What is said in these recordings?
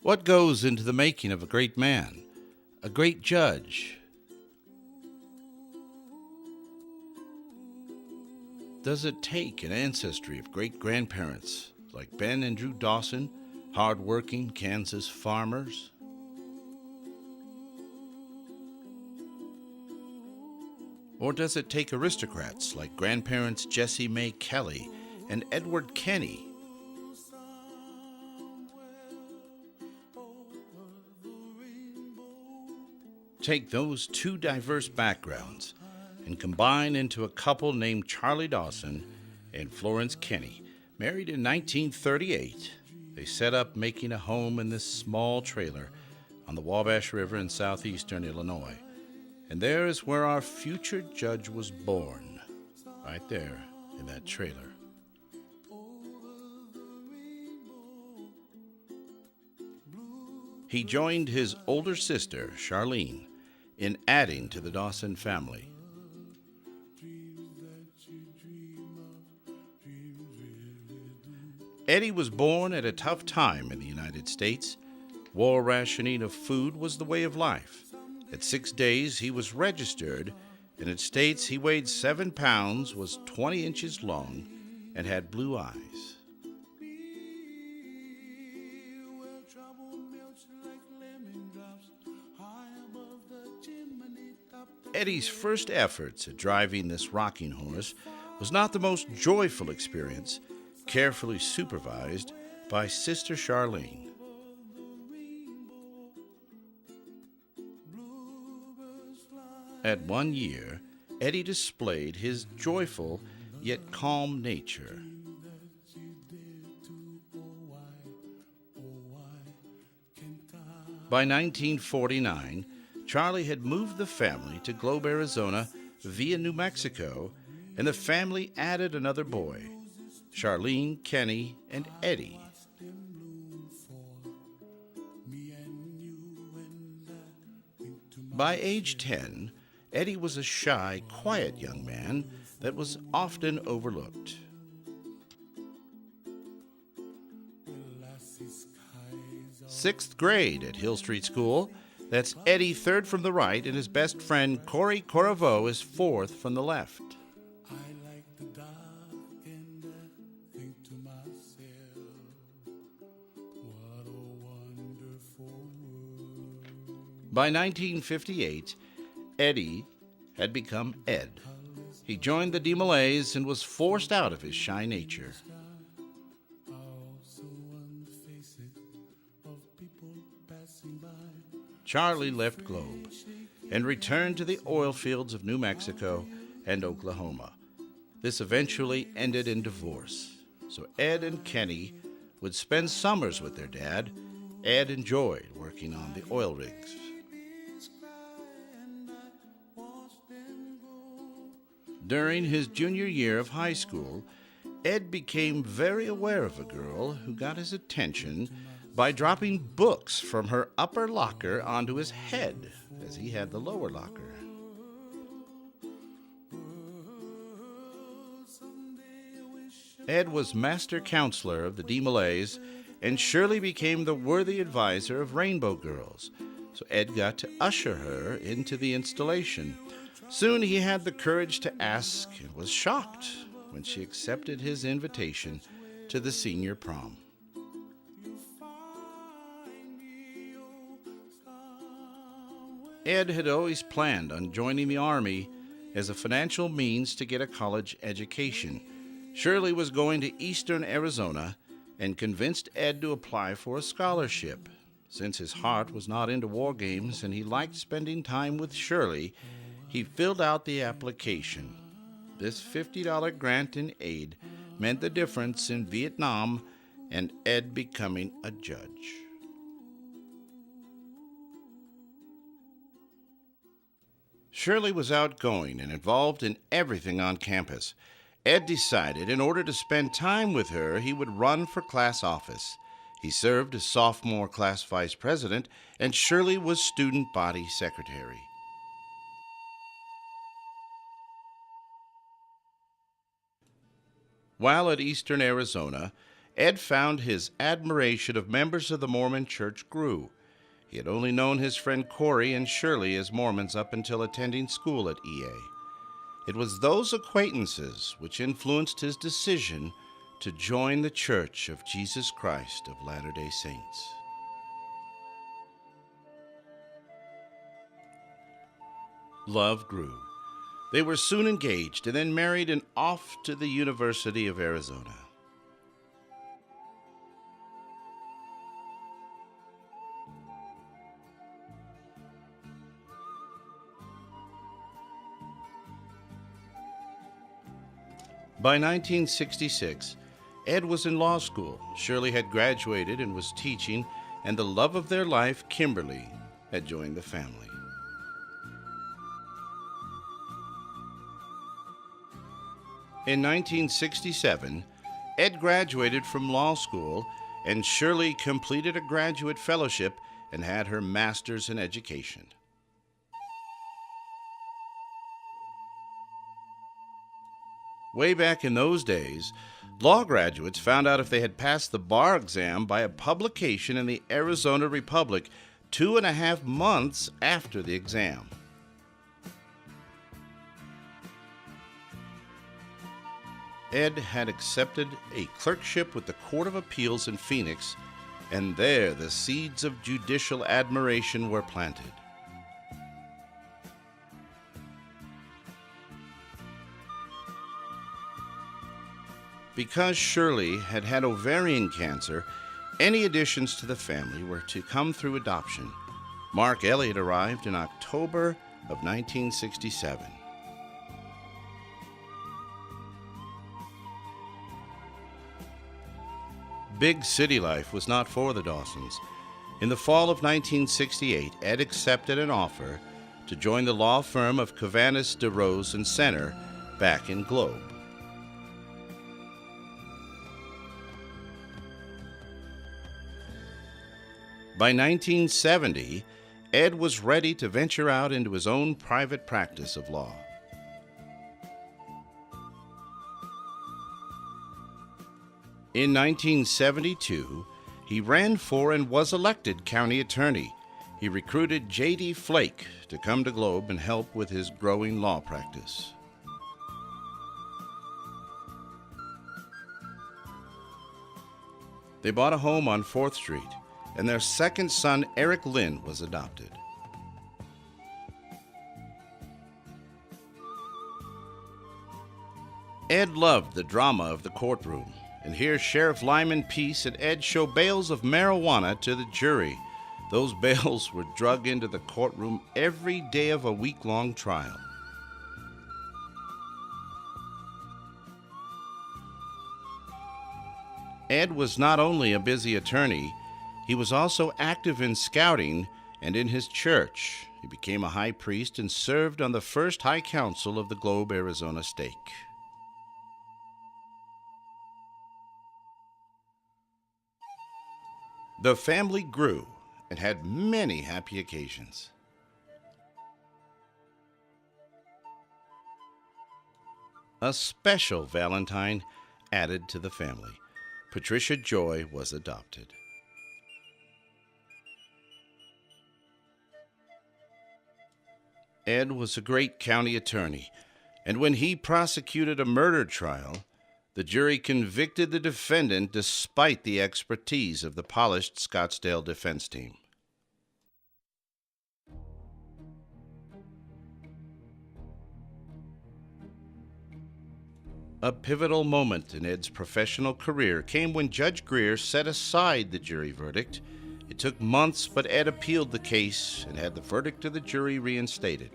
What goes into the making of a great man, a great judge? Does it take an ancestry of great-grandparents like Ben and Drew Dawson, hard-working Kansas farmers? Or does it take aristocrats like grandparents Jesse May Kelly and Edward Kenny? Take those two diverse backgrounds and combine into a couple named Charlie Dawson and Florence Kenny. Married in 1938, they set up making a home in this small trailer on the Wabash River in southeastern Illinois. And there is where our future judge was born, right there in that trailer. He joined his older sister, Charlene, in adding to the Dawson family. Eddie was born at a tough time in the United States. War rationing of food was the way of life. At 6 days, he was registered, and it states he weighed 7 pounds, was 20 inches long, and had blue eyes. Eddie's first efforts at driving this rocking horse was not the most joyful experience, carefully supervised by Sister Charlene. At 1 year, Eddie displayed his joyful yet calm nature. By 1949, Charlie had moved the family to Globe, Arizona via New Mexico, and the family added another boy, Charlene, Kenny, and Eddie. By age 10, Eddie was a shy, quiet young man that was often overlooked. Sixth grade at Hill Street School, that's Eddie third from the right, and his best friend Corey Corriveau is fourth from the left. By 1958, Eddie had become Ed. He joined the DeMolays and was forced out of his shy nature. Charlie left Globe and returned to the oil fields of New Mexico and Oklahoma. This eventually ended in divorce, so Ed and Kenny would spend summers with their dad. Ed enjoyed working on the oil rigs. During his junior year of high school, Ed became very aware of a girl who got his attention by dropping books from her upper locker onto his head, as he had the lower locker. Ed was master counselor of the DeMolays, and Shirley became the worthy advisor of Rainbow Girls, so Ed got to usher her into the installation. Soon he had the courage to ask and was shocked when she accepted his invitation to the senior prom. Ed had always planned on joining the Army as a financial means to get a college education. Shirley was going to Eastern Arizona and convinced Ed to apply for a scholarship. Since his heart was not into war games and he liked spending time with Shirley, he filled out the application. This $50 grant in aid meant the difference in Vietnam and Ed becoming a judge. Shirley was outgoing and involved in everything on campus. Ed decided in order to spend time with her, he would run for class office. He served as sophomore class vice president, and Shirley was student body secretary. While at Eastern Arizona, Edd found his admiration of members of the Mormon Church grew. He had only known his friend Corey and Shirley as Mormons up until attending school at EA. It was those acquaintances which influenced his decision to join the Church of Jesus Christ of Latter-day Saints. Love grew. They were soon engaged and then married and off to the University of Arizona. By 1966, Edd was in law school. Shirley had graduated and was teaching, and the love of their life, Kimberly, had joined the family. In 1967, Edd graduated from law school, and Shirley completed a graduate fellowship and had her master's in education. Way back in those days, law graduates found out if they had passed the bar exam by a publication in the Arizona Republic 2.5 months after the exam. Edd had accepted a clerkship with the Court of Appeals in Phoenix, and there the seeds of judicial admiration were planted. Because Shirley had had ovarian cancer, any additions to the family were to come through adoption. Mark Elliott arrived in October of 1967. Big city life was not for the Dawsons. In the fall of 1968, Edd accepted an offer to join the law firm of Cavanis, DeRose, and Center back in Globe. By 1970, Edd was ready to venture out into his own private practice of law. In 1972, he ran for and was elected county attorney. He recruited J.D. Flake to come to Globe and help with his growing law practice. They bought a home on 4th Street, and their second son, Eric Lynn, was adopted. Edd loved the drama of the courtroom, and here Sheriff Lyman Peace and Edd show bales of marijuana to the jury. Those bales were drug into the courtroom every day of a week-long trial. Edd was not only a busy attorney, he was also active in scouting and in his church. He became a high priest and served on the first High Council of the Globe, Arizona stake. The family grew and had many happy occasions. A special Valentine added to the family. Patricia Joy was adopted. Edd was a great county attorney, and when he prosecuted a murder trial, the jury convicted the defendant despite the expertise of the polished Scottsdale defense team. A pivotal moment in Edd's professional career came when Judge Greer set aside the jury verdict. It took months, but Edd appealed the case and had the verdict of the jury reinstated.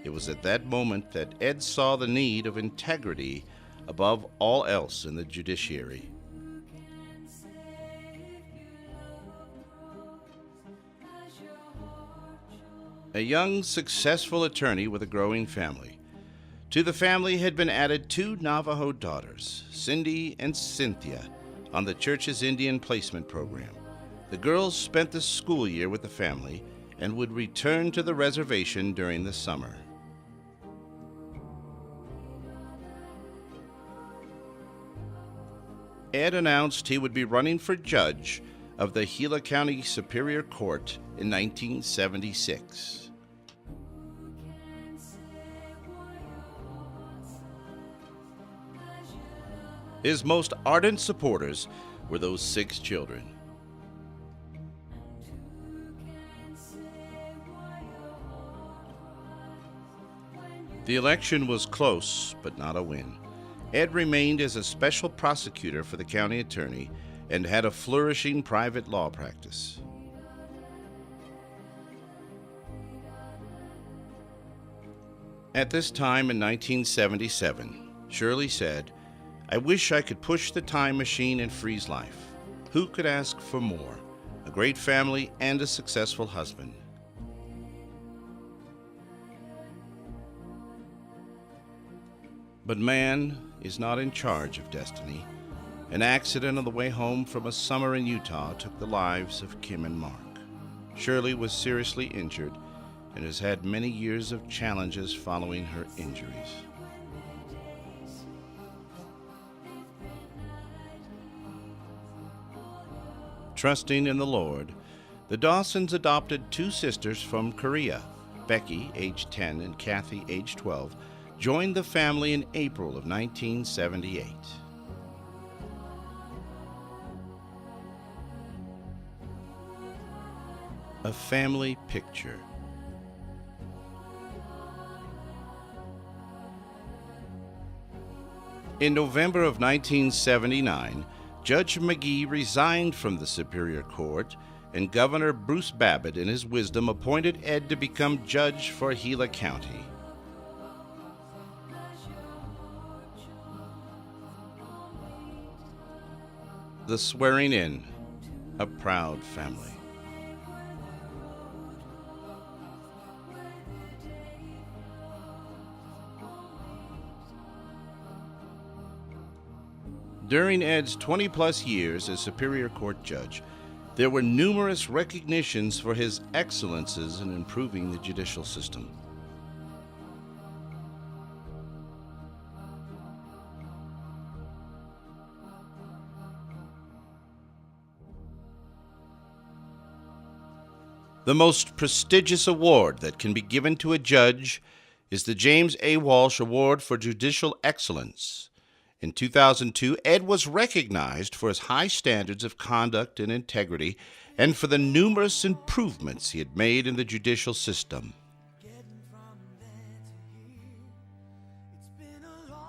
It was at that moment that Edd saw the need of integrity above all else in the judiciary. A young, successful attorney with a growing family. To the family had been added 2 Navajo daughters, Cindy and Cynthia, on the church's Indian placement program. The girls spent the school year with the family and would return to the reservation during the summer. Edd announced he would be running for judge of the Gila County Superior Court in 1976. His most ardent supporters were those 6 children. The election was close, but not a win. Edd remained as a special prosecutor for the county attorney and had a flourishing private law practice. At this time in 1977, Shirley said, "I wish I could push the time machine and freeze life. Who could ask for more? A great family and a successful husband." But man is not in charge of destiny. An accident on the way home from a summer in Utah took the lives of Kim and Mark. Shirley was seriously injured and has had many years of challenges following her injuries. Trusting in the Lord, the Dawsons adopted 2 sisters from Korea. Becky, age 10, and Kathy, age 12, joined the family in April of 1978. A family picture. In November of 1979, Judge McGee resigned from the Superior Court, and Governor Bruce Babbitt, in his wisdom, appointed Edd to become judge for Gila County. The swearing in, a proud family. During Edd's 20-plus years as Superior Court judge, there were numerous recognitions for his excellences in improving the judicial system. The most prestigious award that can be given to a judge is the James A. Walsh Award for Judicial Excellence. In 2002, Edd was recognized for his high standards of conduct and integrity and for the numerous improvements he had made in the judicial system.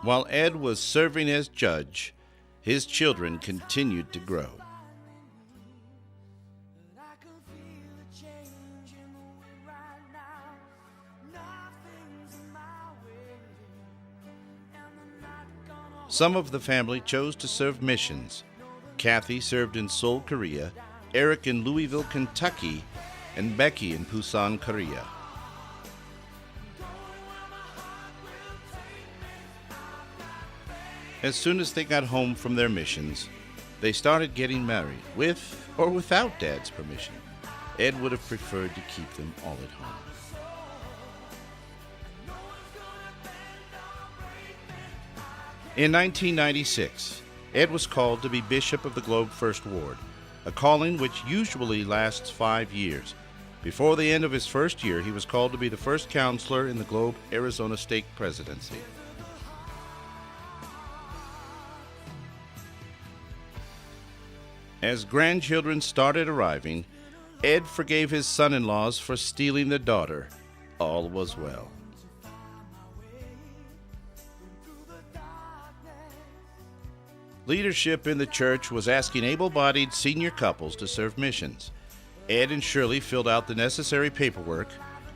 While Edd was serving as judge, his children continued to grow. Some of the family chose to serve missions. Kathy served in Seoul, Korea, Eric in Louisville, Kentucky, and Becky in Busan, Korea. As soon as they got home from their missions, they started getting married, with or without Dad's permission. Edd would have preferred to keep them all at home. In 1996, Edd was called to be Bishop of the Globe First Ward, a calling which usually lasts 5 years. Before the end of his first year, he was called to be the first counselor in the Globe Arizona State Presidency. As grandchildren started arriving, Edd forgave his son-in-laws for stealing their daughter. All was well. Leadership in the church was asking able-bodied senior couples to serve missions. Edd and Shirley filled out the necessary paperwork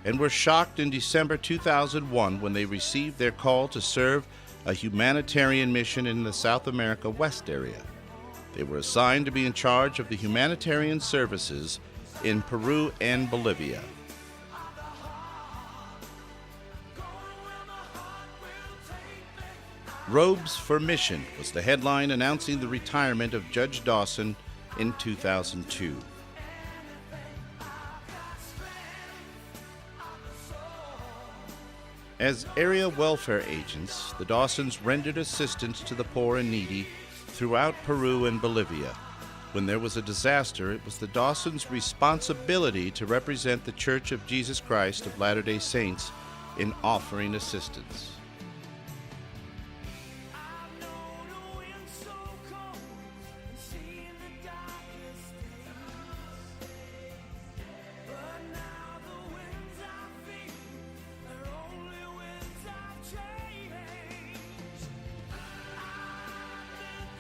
and were shocked in December 2001 when they received their call to serve a humanitarian mission in the South America West area. They were assigned to be in charge of the humanitarian services in Peru and Bolivia. Robes for Mission was the headline announcing the retirement of Judge Dawson in 2002. As area welfare agents, the Dawsons rendered assistance to the poor and needy throughout Peru and Bolivia. When there was a disaster, it was the Dawsons' responsibility to represent the Church of Jesus Christ of Latter-day Saints in offering assistance.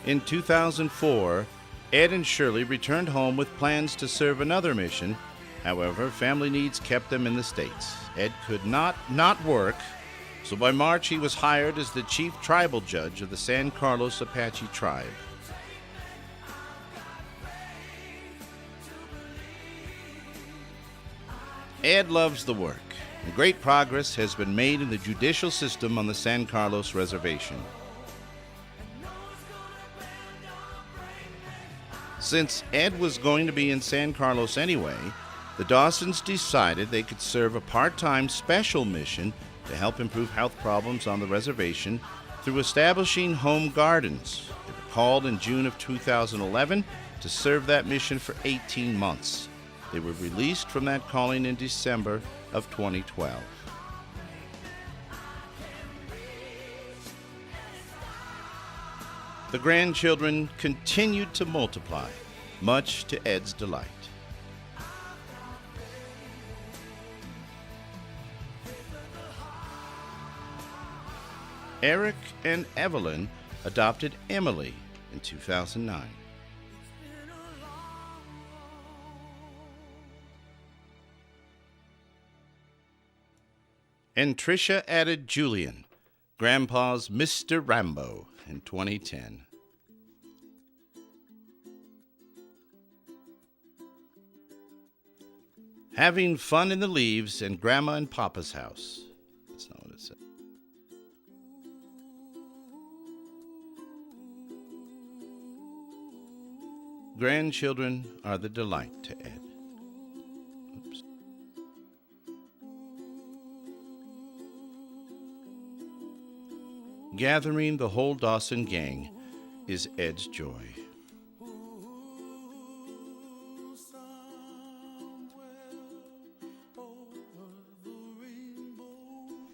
In 2004, Ed and Shirley returned home with plans to serve another mission. However, family needs kept them in the States. Ed could not work, so by March he was hired as the chief tribal judge of the San Carlos Apache tribe. Ed loves the work, and great progress has been made in the judicial system on the San Carlos reservation. Since Ed was going to be in San Carlos anyway, the Dawsons decided they could serve a part-time special mission to help improve health problems on the reservation through establishing home gardens. They were called in June of 2011 to serve that mission for 18 months. They were released from that calling in December of 2012. The grandchildren continued to multiply, much to Ed's delight. Eric and Evelyn adopted Emily in 2009. And Tricia added Julian, Grandpa's Mr. Rambo, in 2010. Having fun in the leaves in Grandma and Papa's house. That's not what it said. Grandchildren are the delight to Ed. Oops. Gathering the whole Dawson gang is Ed's joy.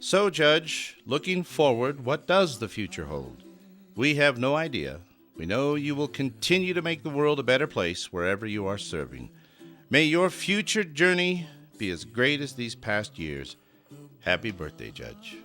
So, Judge, looking forward, what does the future hold? We have no idea. We know you will continue to make the world a better place wherever you are serving. May your future journey be as great as these past years. Happy birthday, Judge.